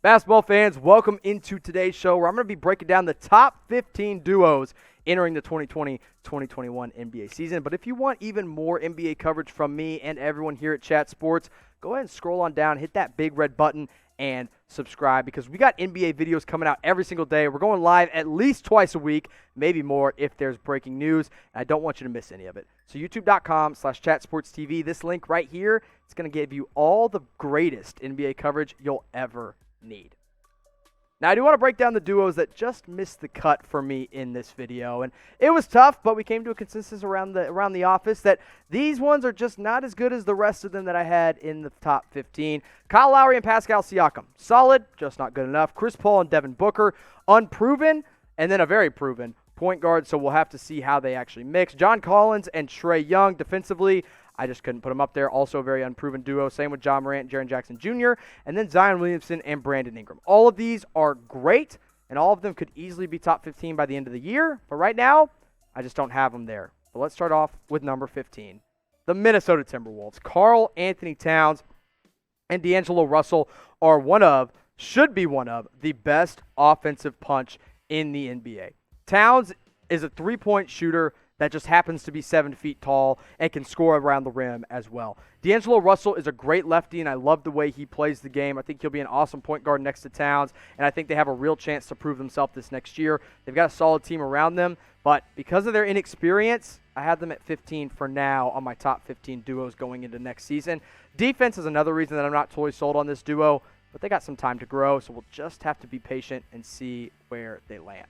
Basketball fans, welcome into today's show where I'm going to be breaking down the top 15 duos entering the 2020-2021 NBA season. But if you want even more NBA coverage from me and everyone here at Chat Sports, go ahead and scroll on down, hit that big red button, and subscribe because we got NBA videos coming out every single day. We're going live at least twice a week, maybe more if there's breaking news. And I don't want you to miss any of it. So youtube.com/chatsportstv, this link right here, it's going to give you all the greatest NBA coverage you'll ever need. Now, I do want to break down the duos that just missed the cut for me in this video, and it was tough, but we came to a consensus around the office that these ones are just not as good as the rest of them that I had in the top 15. Kyle Lowry and Pascal Siakam, solid, just not good enough. Chris Paul and Devin Booker, unproven, and then a very proven point guard, so we'll have to see how they actually mix. John Collins and Trae Young, defensively, I just couldn't put them up there. Also a very unproven duo. Same with John Morant and Jaren Jackson Jr. And then Zion Williamson and Brandon Ingram. All of these are great, and all of them could easily be top 15 by the end of the year. But right now, I just don't have them there. But let's start off with number 15. The Minnesota Timberwolves. Karl Anthony Towns and D'Angelo Russell are should be one of, the best offensive punch in the NBA. Towns is a three-point shooter that just happens to be 7 feet tall and can score around the rim as well. D'Angelo Russell is a great lefty, and I love the way he plays the game. I think he'll be an awesome point guard next to Towns, and I think they have a real chance to prove themselves this next year. They've got a solid team around them, but because of their inexperience, I have them at 15 for now on my top 15 duos going into next season. Defense is another reason that I'm not totally sold on this duo, but they got some time to grow, so we'll just have to be patient and see where they land.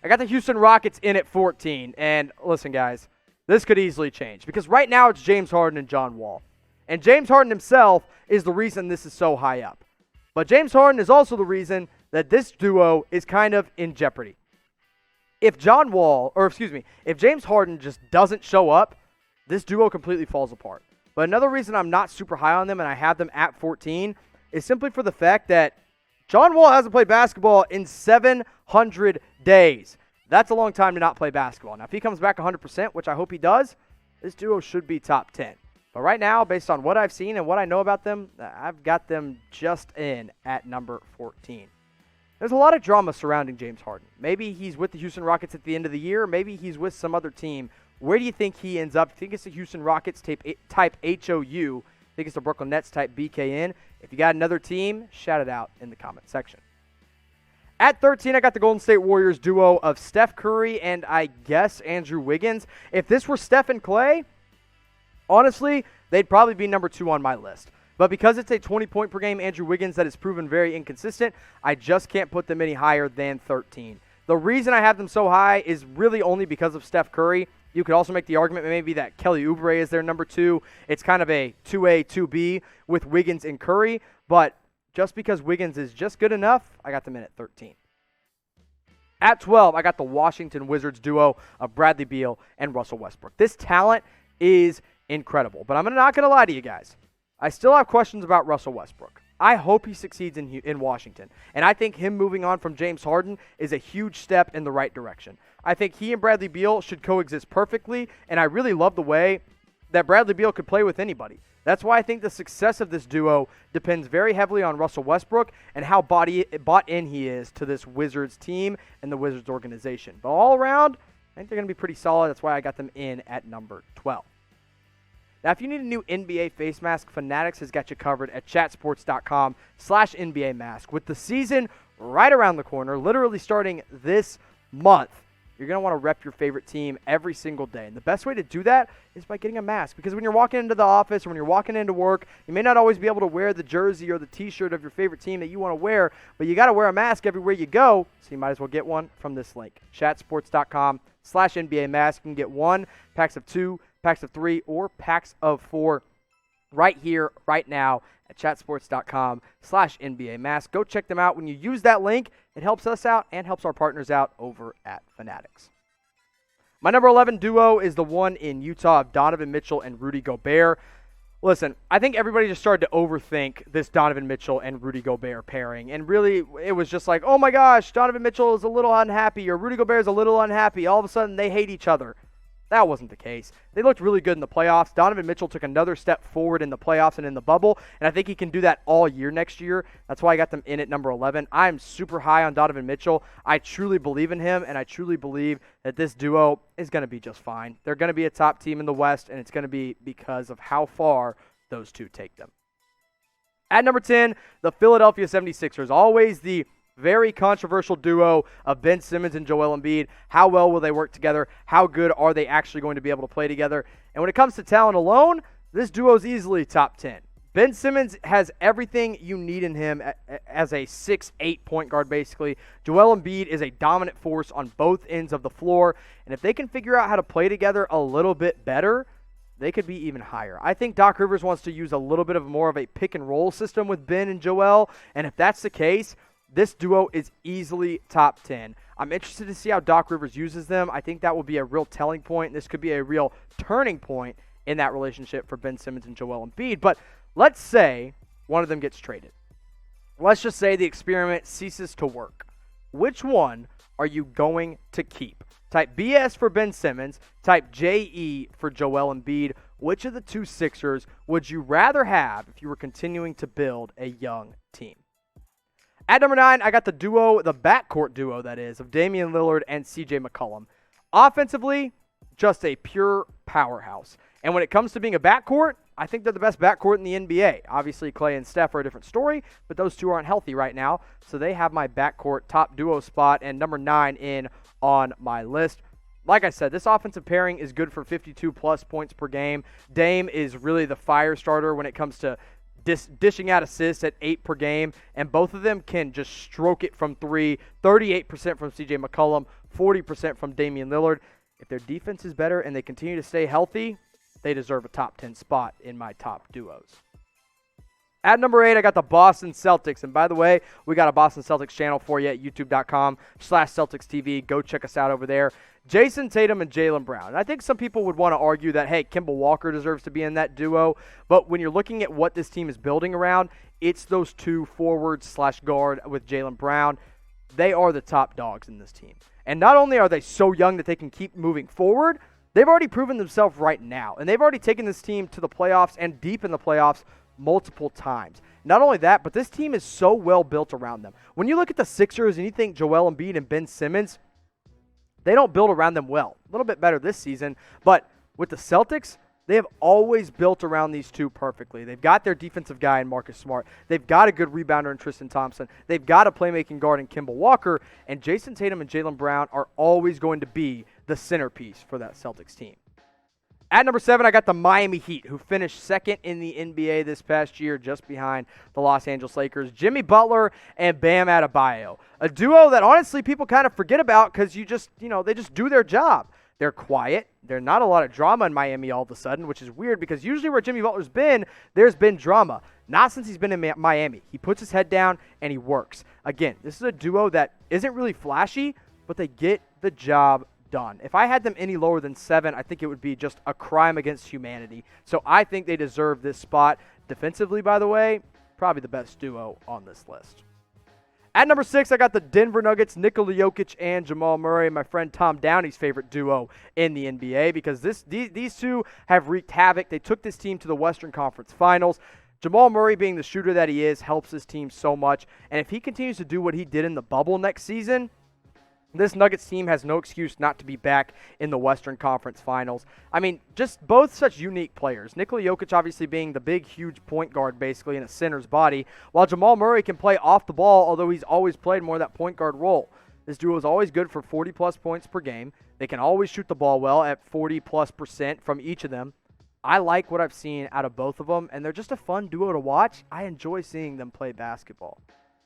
I got the Houston Rockets in at 14, and listen, guys, this could easily change because right now it's James Harden and John Wall. And James Harden himself is the reason this is so high up. But James Harden is also the reason that this duo is kind of in jeopardy. If James Harden just doesn't show up, this duo completely falls apart. But another reason I'm not super high on them and I have them at 14 is simply for the fact that John Wall hasn't played basketball in 700 days. That's a long time to not play basketball. Now, if he comes back 100%, which I hope he does, this duo should be top 10. But right now, based on what I've seen and what I know about them, I've got them just in at number 14. There's a lot of drama surrounding James Harden. Maybe he's with the Houston Rockets at the end of the year. Maybe he's with some other team. Where do you think he ends up? Do you think it's the Houston Rockets type HOU? I think it's the Brooklyn Nets type BKN. If you got another team, shout it out in the comment section. At 13, I got the Golden State Warriors duo of Steph Curry and I guess Andrew Wiggins. If this were Steph and Clay, honestly, they'd probably be number 2 on my list. But because it's a 20-point-per-game Andrew Wiggins that has proven very inconsistent, I just can't put them any higher than 13. The reason I have them so high is really only because of Steph Curry. You could also make the argument maybe that Kelly Oubre is their number 2. It's kind of a 2A, 2B with Wiggins and Curry. But just because Wiggins is just good enough, I got them in at 13. At 12, I got the Washington Wizards duo of Bradley Beal and Russell Westbrook. This talent is incredible. But I'm not going to lie to you guys. I still have questions about Russell Westbrook. I hope he succeeds in Washington. And I think him moving on from James Harden is a huge step in the right direction. I think he and Bradley Beal should coexist perfectly, and I really love the way that Bradley Beal could play with anybody. That's why I think the success of this duo depends very heavily on Russell Westbrook and how bought in he is to this Wizards team and the Wizards organization. But all around, I think they're going to be pretty solid. That's why I got them in at number 12. Now, if you need a new NBA face mask, Fanatics has got you covered at chatsports.com/NBA mask. With the season right around the corner, literally starting this month, you're going to want to rep your favorite team every single day. And the best way to do that is by getting a mask. Because when you're walking into the office or when you're walking into work, you may not always be able to wear the jersey or the t-shirt of your favorite team that you want to wear, but you got to wear a mask everywhere you go, so you might as well get one from this link, chatsports.com/NBA mask. You can get 1, packs of 2, packs of 3, or packs of 4 right here, right now at chatsports.com/NBA mask. Go check them out. When you use that link, it helps us out and helps our partners out over at Fanatics. My number 11 duo is the one in Utah of Donovan Mitchell and Rudy Gobert. Listen, I think everybody just started to overthink this Donovan Mitchell and Rudy Gobert pairing. And really, it was just like, oh my gosh, Donovan Mitchell is a little unhappy or Rudy Gobert is a little unhappy. All of a sudden, they hate each other. That wasn't the case. They looked really good in the playoffs. Donovan Mitchell took another step forward in the playoffs and in the bubble, and I think he can do that all year next year. That's why I got them in at number 11. I'm super high on Donovan Mitchell. I truly believe in him, and I truly believe that this duo is going to be just fine. They're going to be a top team in the West, and it's going to be because of how far those two take them. At number 10, the Philadelphia 76ers. Always the very controversial duo of Ben Simmons and Joel Embiid. How well will they work together? How good are they actually going to be able to play together? And when it comes to talent alone, this duo is easily top 10. Ben Simmons has everything you need in him as a 6'8" point guard, basically. Joel Embiid is a dominant force on both ends of the floor. And if they can figure out how to play together a little bit better, they could be even higher. I think Doc Rivers wants to use a little bit of more of a pick and roll system with Ben and Joel. And if that's the case, this duo is easily top 10. I'm interested to see how Doc Rivers uses them. I think that will be a real telling point. This could be a real turning point in that relationship for Ben Simmons and Joel Embiid. But let's say one of them gets traded. Let's just say the experiment ceases to work. Which one are you going to keep? Type BS for Ben Simmons. Type JE for Joel Embiid. Which of the two Sixers would you rather have if you were continuing to build a young team? At number 9, I got the backcourt duo, that is, of Damian Lillard and CJ McCollum. Offensively, just a pure powerhouse. And when it comes to being a backcourt, I think they're the best backcourt in the NBA. Obviously, Clay and Steph are a different story, but those two aren't healthy right now. So they have my backcourt top duo spot and number 9 in on my list. Like I said, this offensive pairing is good for 52-plus points per game. Dame is really the fire starter when it comes to dishing out assists at 8 per game, and both of them can just stroke it from 3, 38% from CJ McCollum, 40% from Damian Lillard. If their defense is better and they continue to stay healthy, they deserve a top 10 spot in my top duos. At number 8, I got the Boston Celtics. And by the way, we got a Boston Celtics channel for you at youtube.com/CelticsTV. Go check us out over there. Jason Tatum and Jaylen Brown. And I think some people would want to argue that, hey, Kemba Walker deserves to be in that duo. But when you're looking at what this team is building around, it's those two forwards/guard with Jaylen Brown. They are the top dogs in this team. And not only are they so young that they can keep moving forward, they've already proven themselves right now. And they've already taken this team to the playoffs and deep in the playoffs multiple times. Not only that, but this team is so well built around them. When you look at the Sixers and you think Joel Embiid and Ben Simmons, they don't build around them well. A little bit better this season, but with the Celtics, they have always built around these two perfectly. They've got their defensive guy in Marcus Smart. They've got a good rebounder in Tristan Thompson. They've got a playmaking guard in Kemba Walker, and Jason Tatum and Jaylen Brown are always going to be the centerpiece for that Celtics team. At number 7, I got the Miami Heat, who finished second in the NBA this past year, just behind the Los Angeles Lakers. Jimmy Butler and Bam Adebayo, a duo that honestly people kind of forget about because they just do their job. They're quiet. There's not a lot of drama in Miami all of a sudden, which is weird because usually where Jimmy Butler's been, there's been drama. Not since he's been in Miami. He puts his head down and he works. Again, this is a duo that isn't really flashy, but they get the job done. If I had them any lower than 7, I think it would be just a crime against humanity. So I think they deserve this spot. Defensively, by the way, probably the best duo on this list. At number 6, I got the Denver Nuggets, Nikola Jokic and Jamal Murray, my friend Tom Downey's favorite duo in the NBA, because these two have wreaked havoc. They took this team to the Western Conference Finals. Jamal Murray, being the shooter that he is, helps his team so much. And if he continues to do what he did in the bubble next season, this Nuggets team has no excuse not to be back in the Western Conference Finals. I mean, just both such unique players. Nikola Jokic obviously being the big, huge point guard basically in a center's body, while Jamal Murray can play off the ball, although he's always played more of that point guard role. This duo is always good for 40-plus points per game. They can always shoot the ball well at 40+% from each of them. I like what I've seen out of both of them, and they're just a fun duo to watch. I enjoy seeing them play basketball.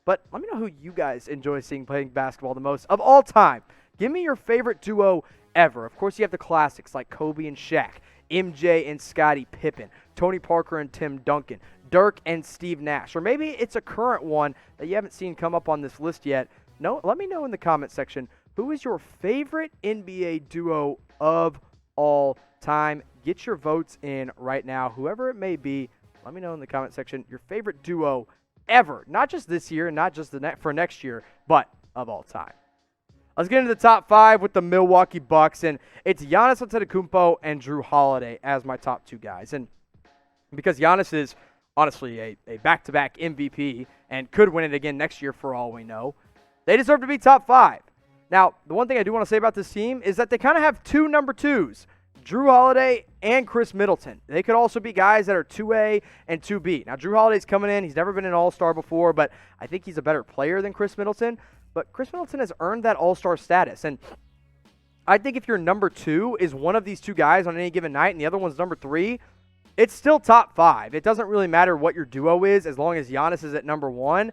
But let me know who you guys enjoy seeing playing basketball the most of all time. Give me your favorite duo ever. Of course, you have the classics like Kobe and Shaq, MJ and Scottie Pippen, Tony Parker and Tim Duncan, Dirk and Steve Nash. Or maybe it's a current one that you haven't seen come up on this list yet. No, let me know in the comment section, who is your favorite NBA duo of all time? Get your votes in right now, whoever it may be. Let me know in the comment section your favorite duo ever, not just this year, not just for next year, but of all time. Let's get into the top 5 with the Milwaukee Bucks, and it's Giannis Antetokounmpo and Jrue Holiday as my top 2 guys. And because Giannis is honestly a back-to-back MVP and could win it again next year for all we know, they deserve to be top 5. Now, the one thing I do want to say about this team is that they kind of have 2 number 2s, Jrue Holiday and Chris Middleton. They could also be guys that are 2A and 2B. Now, Jrue Holiday's coming in. He's never been an all-star before, but I think he's a better player than Chris Middleton. But Chris Middleton has earned that all-star status. And I think if your number 2 is one of these 2 guys on any given night and the other one's number 3, it's still top 5. It doesn't really matter what your duo is as long as Giannis is at number 1.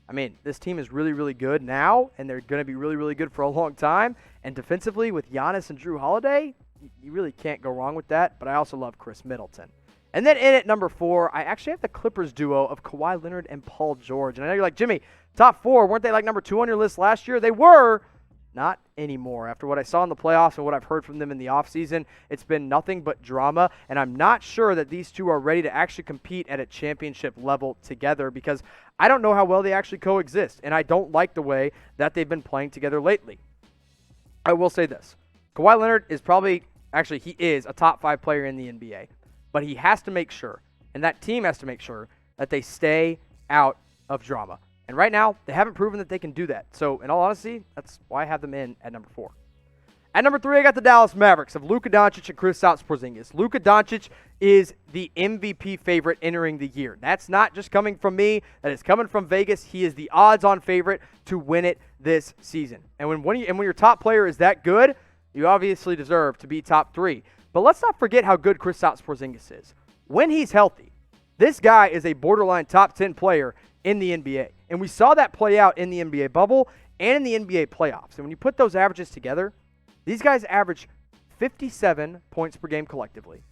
I mean, this team is really, really good now, and they're going to be really, really good for a long time. And defensively with Giannis and Jrue Holiday, you really can't go wrong with that, but I also love Chris Middleton. And then in at number 4, I actually have the Clippers duo of Kawhi Leonard and Paul George. And I know you're like, Jimmy, top 4, weren't they like number 2 on your list last year? They were. Not anymore. After what I saw in the playoffs and what I've heard from them in the offseason, it's been nothing but drama, and I'm not sure that these 2 are ready to actually compete at a championship level together because I don't know how well they actually coexist, and I don't like the way that they've been playing together lately. I will say this. Kawhi Leonard is he is a top 5 player in the NBA, but he has to make sure, and that team has to make sure, that they stay out of drama. And right now, they haven't proven that they can do that. So, in all honesty, that's why I have them in at number 4. At number 3, I got the Dallas Mavericks of Luka Doncic and Kristaps Porzingis. Luka Doncic is the MVP favorite entering the year. That's not just coming from me. That is coming from Vegas. He is the odds-on favorite to win it this season. And when your top player is that good, you obviously deserve to be top 3. But let's not forget how good Kristaps Porzingis is. When he's healthy, this guy is a borderline top 10 player in the NBA. And we saw that play out in the NBA bubble and in the NBA playoffs. And when you put those averages together, these guys average 57 points per game collectively,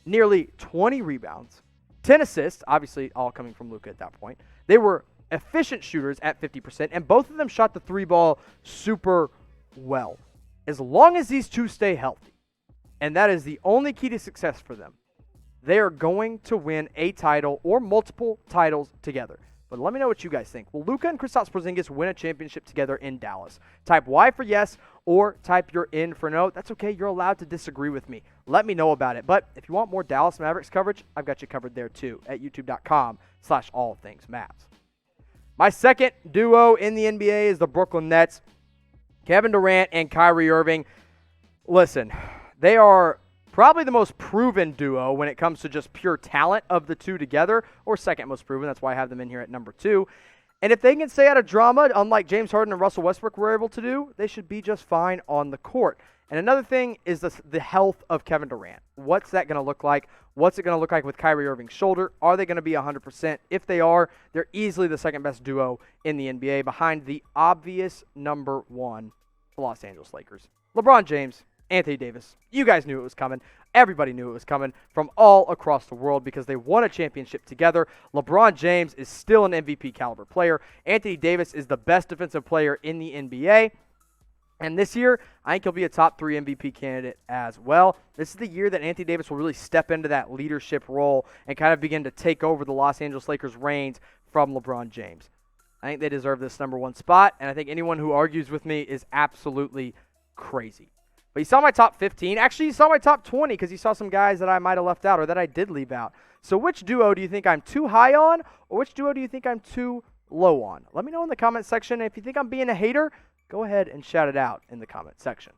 nearly 20 rebounds, 10 assists, obviously all coming from Luka at that point. They were efficient shooters at 50%, and both of them shot the 3-ball super well. As long as these 2 stay healthy, and that is the only key to success for them, they are going to win a title or multiple titles together. But let me know what you guys think. Will Luka and Kristaps Porzingis win a championship together in Dallas? Type Y for yes or type you're in for no. That's okay. You're allowed to disagree with me. Let me know about it. But if you want more Dallas Mavericks coverage, I've got you covered there too at youtube.com/allthingsmavs. My second duo in the NBA is the Brooklyn Nets, Kevin Durant and Kyrie Irving. Listen, they are probably the most proven duo when it comes to just pure talent of the 2 together, or second most proven. That's why I have them in here at number 2. And if they can stay out of drama, unlike James Harden and Russell Westbrook were able to do, they should be just fine on the court. And another thing is the health of Kevin Durant. What's that going to look like? What's it going to look like with Kyrie Irving's shoulder? Are they going to be 100%? If they are, they're easily the second best duo in the NBA behind the obvious number 1, the Los Angeles Lakers. LeBron James, Anthony Davis. You guys knew it was coming. Everybody knew it was coming from all across the world because they won a championship together. LeBron James is still an MVP caliber player. Anthony Davis is the best defensive player in the NBA. And this year, I think he'll be a top 3 MVP candidate as well. This is the year that Anthony Davis will really step into that leadership role and kind of begin to take over the Los Angeles Lakers' reins from LeBron James. I think they deserve this number 1 spot, and I think anyone who argues with me is absolutely crazy. But you saw my top 15. Actually, you saw my top 20 because you saw some guys that I might have left out or that I did leave out. So which duo do you think I'm too high on, or which duo do you think I'm too low on? Let me know in the comment section. If you think I'm being a hater, go ahead and shout it out in the comment section.